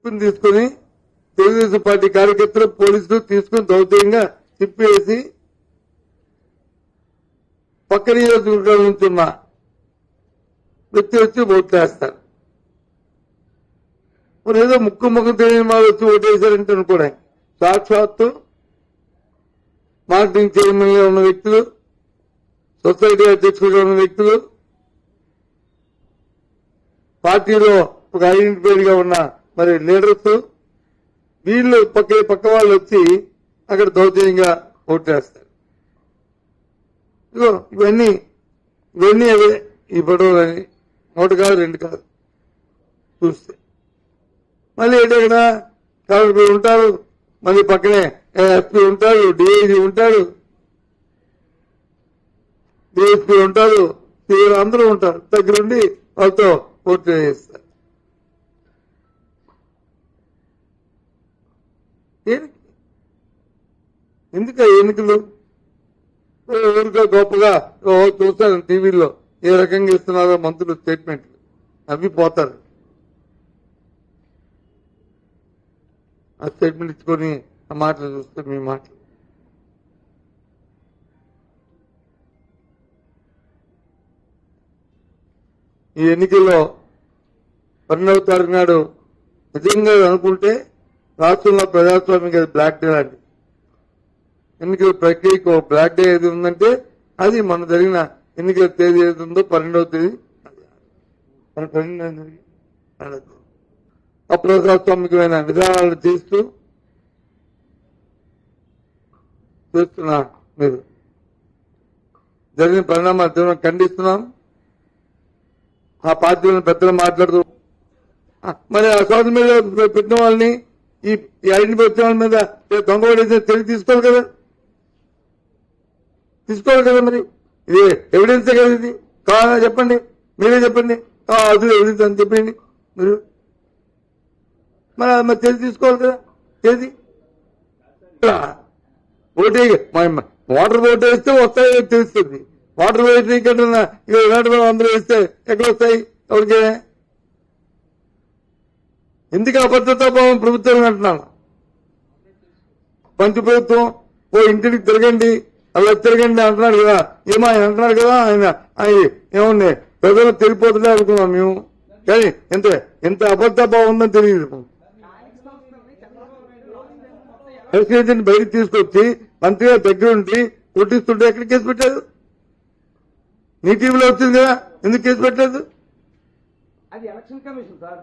తీసుకుని తెలుగుదేశం పార్టీ కార్యకర్తలు పోలీసులు తీసుకుని దౌర్జన్యంగా తిప్పేసి పక్క నియోజకవర్గాల నుంచి ఉన్న వ్యక్తి వచ్చి ఓట్లేస్తారు. మరి ఏదో ముక్కు తెలియని వాళ్ళు వచ్చి ఓటేశారంటే అనుకోవడానికి సాక్షాత్తు మార్కెటింగ్ చైర్మన్ గా ఉన్న వ్యక్తులు, సొసైటీ అధ్యక్షుడిగా ఉన్న వ్యక్తులు, పార్టీలో ఒక ఐడెంటిఫైడ్ గా ఉన్న మరి లీడర్స్, వీళ్ళు పక్క వాళ్ళు వచ్చి అక్కడ దౌర్జన్యంగా ఓట్లేస్తారు. ఇవన్నీ అవే ఈ పడవలని ఒకటి కాదు రెండు కాదు చూస్తే. మళ్ళీ ఏంటక్కడ కలెక్టర్ ఉంటారు, మళ్ళీ పక్కనే ఎస్పీ ఉంటారు, డిఐజీ ఉంటాడు, డిఎస్పీ ఉంటారు, సీఆర్ అందరూ ఉంటారు. దగ్గరుండి వాళ్ళతో ఓట్లు వేస్తారు. ఎందుకు ఎన్నికలు ఊరిగా గొప్పగా చూస్తాను టీవీలో ఏ రకంగా ఇస్తున్నారో మంత్రులు స్టేట్మెంట్లు అవి పోతారు. ఆ స్టేట్మెంట్ ఇచ్చుకొని ఆ మాటలు చూస్తే మీ మాటలు ఈ ఎన్నికల్లో 12వ తారీఖు నాడు నిజంగా అనుకుంటే రాష్ట్రంలో ప్రజాస్వామ్యం బ్లాక్ డే లాంటి ఎన్నికల ప్రక్రియకు ఒక బ్లాక్ డే ఏది ఉందంటే అది మన జరిగిన ఎన్నికల తేదీ ఏది ఉందో 12వ తేదీ అప్రజాస్వామికమైన విధానాలు చేస్తున్నా మీరు జరిగిన పరిణామాలు తీవ్రంగా ఖండిస్తున్నాం. ఆ పార్టీలను పెద్దలు మాట్లాడుతూ మరి ఆ సోషల్ మీడియా పెట్టిన వాళ్ళని ఈ ఐడెంటిఫై వచ్చిన వాళ్ళ మీద దొంగ ఓడేసి తెలివి తీసుకోవాలి కదా. మరి ఇది ఎవిడెన్సే కదా, ఇది కావాలా చెప్పండి, మీరే చెప్పండి. అది ఎవిడెన్స్ అని చెప్పండి మీరు. మరి తెలివి తీసుకోవాలి కదా. ఏది ఓటే వాటర్ ఓటు వేస్తే వస్తాయో తెలుస్తుంది. వాటర్ వేసిన ఇక్కడ అందరూ వేస్తే ఎక్కడ వస్తాయి ఎవరికే? ఎందుకు అభద్రతాభావం ప్రభుత్వం అంటున్నాను. పంచ ప్రభుత్వం ఇంటికి తిరగండి అలా తిరగండి అంటున్నాడు కదా. ఏమో ఆయన అంటున్నాడు కదా, ఆయన ఏముంది ప్రజలు తెలిపోతుందే అనుకున్నాం మేము. కానీ ఎంత అబద్ధాభావం ఉందని తెలియదు. ప్రెసిడెంట్ బయటకు తీసుకొచ్చి మంత్రిగా దగ్గరుండి కొట్టిస్తుంటే ఎక్కడ కేసు పెట్టారు? నీ టీవీలో వచ్చింది కదా, ఎందుకు కేసు పెట్టలేదు? అది ఎలక్షన్ కమిషన్ సార్.